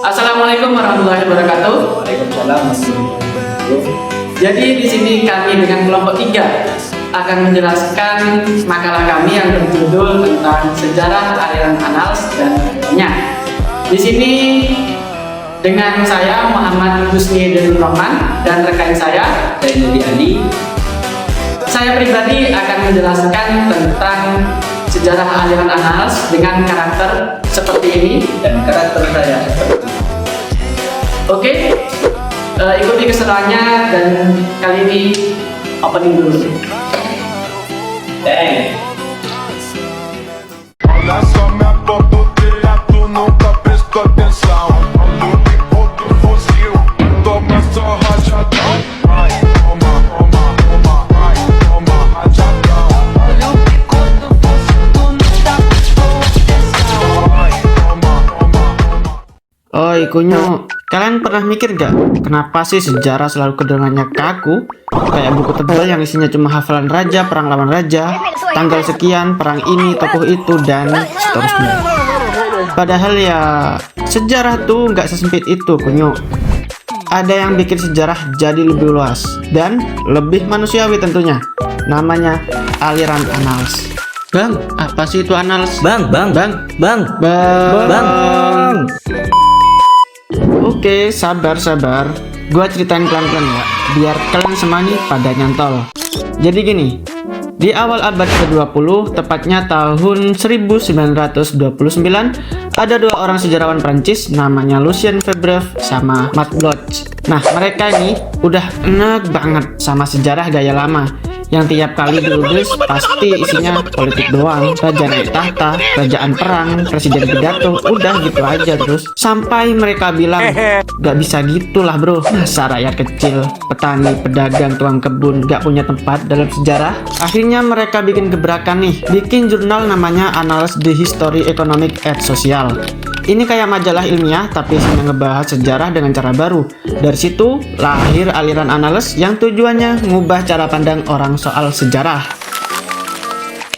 Assalamualaikum warahmatullahi wabarakatuh. Waalaikumsalam warahmatullahi wabarakatuh. Jadi di sini kami dengan kelompok 3 akan menjelaskan makalah kami yang berjudul tentang sejarah aliran Annals dan lainnya. Di sini dengan saya Muhammad Husni Dedun Rohman dan rekan saya Zainudi Ali. Saya pribadi akan menjelaskan tentang sejarah aliran Annals dengan karakter seperti ini. Dan karakter saya seperti ini. Oke, ikuti keseruannya dan kali ini opening dulu. Dang. Olha só minha foto dele, tu nunca prestou atenção. Lute outro fuzil, toma só rajadão. Ai, toma, toma, toma, ai, toma rajadão. Olha o bico do fuzil, tu nunca prestou atenção. Ai, toma, toma, toma. Oi kunyo, kalian pernah mikir gak kenapa sih sejarah selalu kedengarannya kaku? Kayak buku tebal yang isinya cuma hafalan raja, perang lawan raja, tanggal sekian, perang ini, tokoh itu, dan seterusnya. Padahal ya sejarah tuh nggak sesempit itu kunyo. Ada yang bikin sejarah jadi lebih luas dan lebih manusiawi tentunya. Namanya aliran Annals. Bang, apa sih itu Annals? Bang. Oke, sabar. Gua ceritain pelan-pelan ya, biar kalian semua nih pada nyantol. Jadi gini, di awal abad ke-20, tepatnya tahun 1929, ada dua orang sejarawan Prancis namanya Lucien Febvre sama Max Bloch. Nah, mereka ini udah enak banget sama sejarah gaya lama, yang tiap kali ditulis pasti isinya politik doang, raja naik tahta, kerajaan perang, presiden pidato, udah gitu aja terus. Sampai mereka bilang, gak bisa gitulah bro, masa rakyat kecil, petani, pedagang, tukang kebun gak punya tempat dalam sejarah. Akhirnya mereka bikin gebrakan nih, bikin jurnal namanya Annales de Histoire Économique et Sociale. Ini kayak majalah ilmiah tapi isinya ngebahas sejarah dengan cara baru. Dari situ lahir aliran Annales yang tujuannya ngubah cara pandang orang soal sejarah.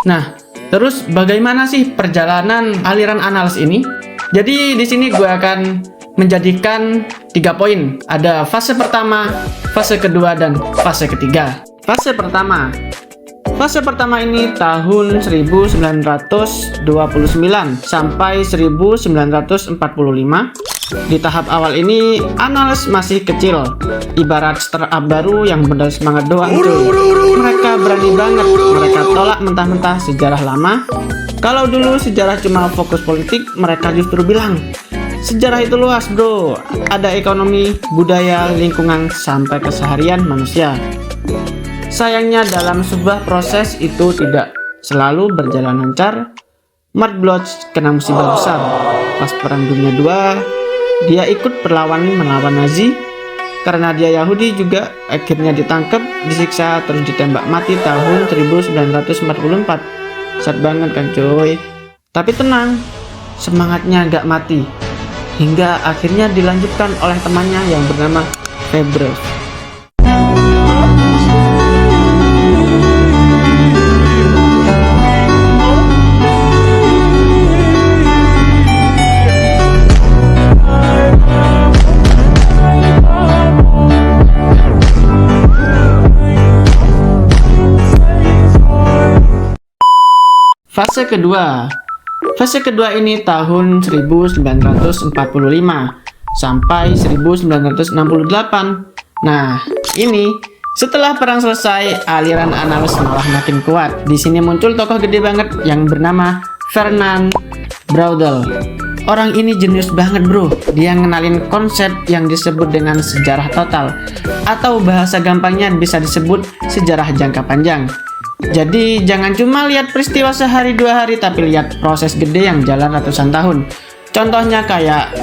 Nah, terus bagaimana sih perjalanan aliran Annales ini? Jadi di sini gue akan menjadikan 3 poin. Ada fase pertama, fase kedua, dan fase ketiga. Fase pertama ini tahun 1929 sampai 1945. Di tahap awal ini Annales masih kecil, ibarat startup baru yang modal semangat doang cuy. Mereka berani banget, mereka tolak mentah-mentah sejarah lama. Kalau dulu sejarah cuma fokus politik, mereka justru bilang sejarah itu luas bro, ada ekonomi, budaya, lingkungan, sampai keseharian manusia. Sayangnya dalam sebuah proses itu tidak selalu berjalan lancar. Max Bloch kena musibah besar. Pas Perang Dunia II, dia ikut berlawan melawan Nazi. Karena dia Yahudi juga, akhirnya ditangkap, disiksa, terus ditembak mati tahun 1944. Sad banget kan coy. Tapi tenang, semangatnya gak mati. Hingga akhirnya dilanjutkan oleh temannya yang bernama Febvre. Fase kedua ini tahun 1945 sampai 1968. Nah, ini setelah perang selesai, aliran Annales malah makin kuat. Di sini muncul tokoh gede banget yang bernama Fernand Braudel. Orang ini jenius banget bro. Dia ngenalin konsep yang disebut dengan sejarah total, atau bahasa gampangnya bisa disebut sejarah jangka panjang. Jadi jangan cuma lihat peristiwa sehari 2 hari, tapi lihat proses gede yang jalan ratusan tahun. Contohnya kayak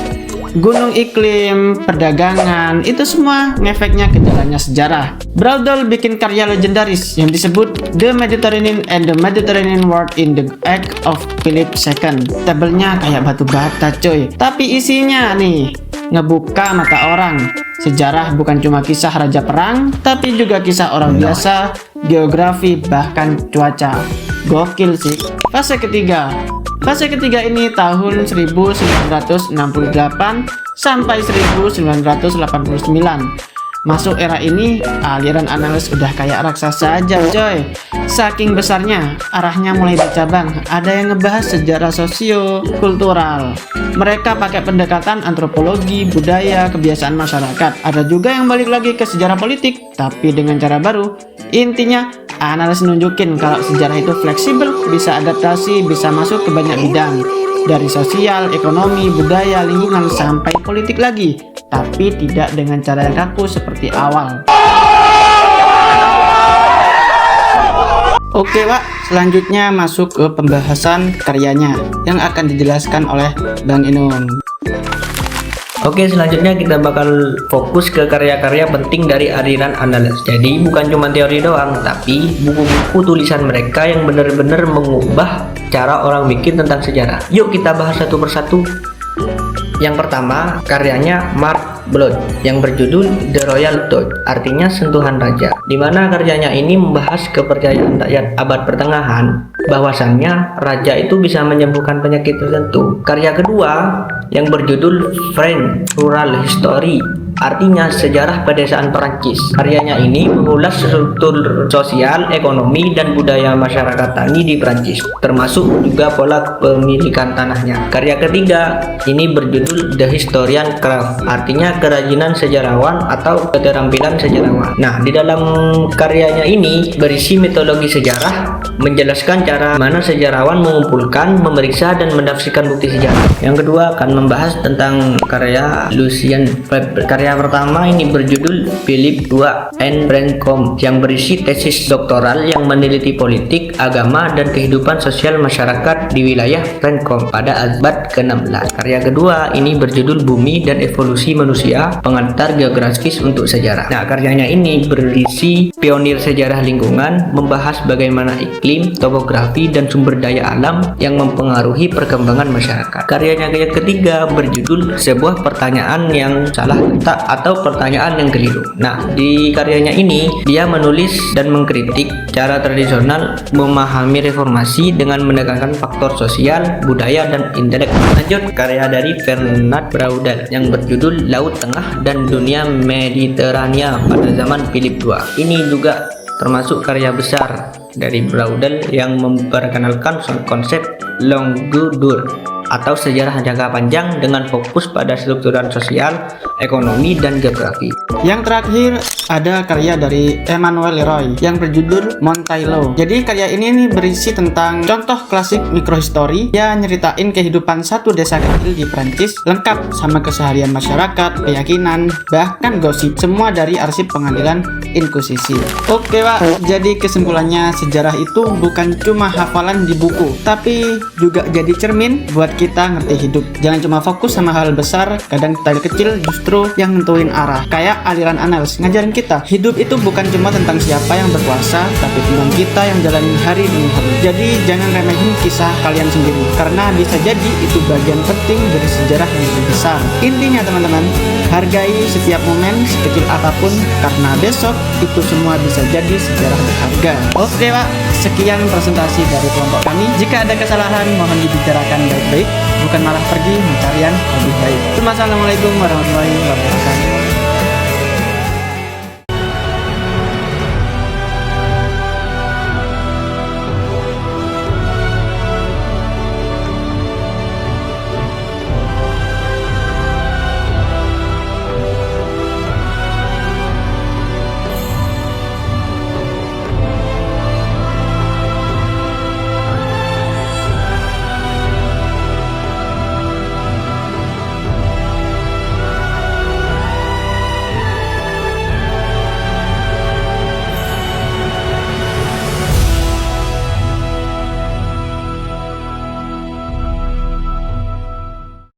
gunung iklim, perdagangan, itu semua ngefeknya ke jalannya sejarah. Braudel bikin karya legendaris yang disebut The Mediterranean and the Mediterranean World in the Age of Philip II. Tabelnya kayak batu bata coy, tapi isinya nih ngebuka mata orang. Sejarah bukan cuma kisah raja perang, tapi juga kisah orang biasa, geografi, bahkan cuaca. Gokil sih. Fase ketiga ini tahun 1968 sampai 1989. Masuk era ini, aliran analis udah kayak raksasa aja coy. Saking besarnya, arahnya mulai bercabang. Ada yang ngebahas sejarah sosio-kultural. Mereka pakai pendekatan antropologi, budaya, kebiasaan masyarakat. Ada juga yang balik lagi ke sejarah politik, tapi dengan cara baru. Intinya, analis nunjukin kalau sejarah itu fleksibel, bisa adaptasi, bisa masuk ke banyak bidang. Dari sosial, ekonomi, budaya, lingkungan, sampai politik lagi, tapi tidak dengan cara yang kaku seperti awal. Oke Pak, selanjutnya masuk ke pembahasan karyanya yang akan dijelaskan oleh Bang Inung. Oke, selanjutnya kita bakal fokus ke karya-karya penting dari aliran analis. Jadi bukan cuma teori doang, tapi buku-buku tulisan mereka yang benar-benar mengubah cara orang bikin tentang sejarah. Yuk kita bahas satu persatu. Yang pertama, karyanya Mark Blood yang berjudul The Royal Touch, artinya sentuhan raja, di mana karyanya ini membahas kepercayaan rakyat abad pertengahan bahwasannya raja itu bisa menyembuhkan penyakit tertentu. Karya kedua yang berjudul French Rural History, artinya sejarah pedesaan Perancis. Karyanya ini mengulas struktur sosial, ekonomi, dan budaya masyarakat tani di Perancis, termasuk juga pola kepemilikan tanahnya. Karya ketiga ini berjudul The Historian Craft, artinya kerajinan sejarawan atau keterampilan sejarawan. Nah, di dalam karyanya ini berisi mitologi sejarah, menjelaskan cara mana sejarawan mengumpulkan, memeriksa, dan menafsirkan bukti sejarah. Yang kedua akan membahas tentang karya Lucien Febvre. Karya pertama ini berjudul Philippe II and Franchcomte yang berisi tesis doktoral yang meneliti politik, agama, dan kehidupan sosial masyarakat di wilayah Franchcomte pada abad ke-16. Karya kedua ini berjudul Bumi dan Evolusi Manusia, pengantar geografis untuk sejarah. Nah, karyanya ini berisi pionir sejarah lingkungan, membahas bagaimana iklim, topografi, dan sumber daya alam yang mempengaruhi perkembangan masyarakat. Karyanya yang ketiga berjudul Sebuah Pertanyaan yang Salah Letak atau Pertanyaan yang Keliru. Nah, di karyanya ini dia menulis dan mengkritik cara tradisional memahami reformasi dengan menekankan faktor sosial, budaya, dan intelek. Lanjut, karya dari Fernand Braudel yang berjudul Laut Tengah dan Dunia Mediterania pada zaman Philippe II. Ini juga termasuk karya besar dari Braudel yang memperkenalkan konsep longue durée atau sejarah jangka panjang dengan fokus pada strukturan sosial, ekonomi, dan geografi. Yang terakhir ada karya dari Emmanuel Leroy yang berjudul Montaillot. Jadi karya ini berisi tentang contoh klasik mikrohistori. Dia nyeritain kehidupan satu desa kecil di Prancis, lengkap sama keseharian masyarakat, keyakinan, bahkan gosip, semua dari arsip pengadilan Inkuisisi. Oke Pak, jadi kesimpulannya sejarah itu bukan cuma hafalan di buku, tapi juga jadi cermin buat kita ngerti hidup. Jangan cuma fokus sama hal besar, kadang detail kecil justru yang nentuin arah. Kayak aliran analis ngajarin kita, hidup itu bukan cuma tentang siapa yang berkuasa, tapi tentang kita yang jalanin hari demi hari. Jadi jangan remehin kisah kalian sendiri, karena bisa jadi itu bagian penting dari sejarah yang lebih besar. Intinya teman-teman, hargai setiap momen sekecil apapun, karena besok itu semua bisa jadi sejarah berharga. Oke Pak, sekian presentasi dari kelompok kami. Jika ada kesalahan mohon dibicarakan baik-baik, bukan malah pergi mencari yang lebih baik. Assalamualaikum warahmatullahi wabarakatuh.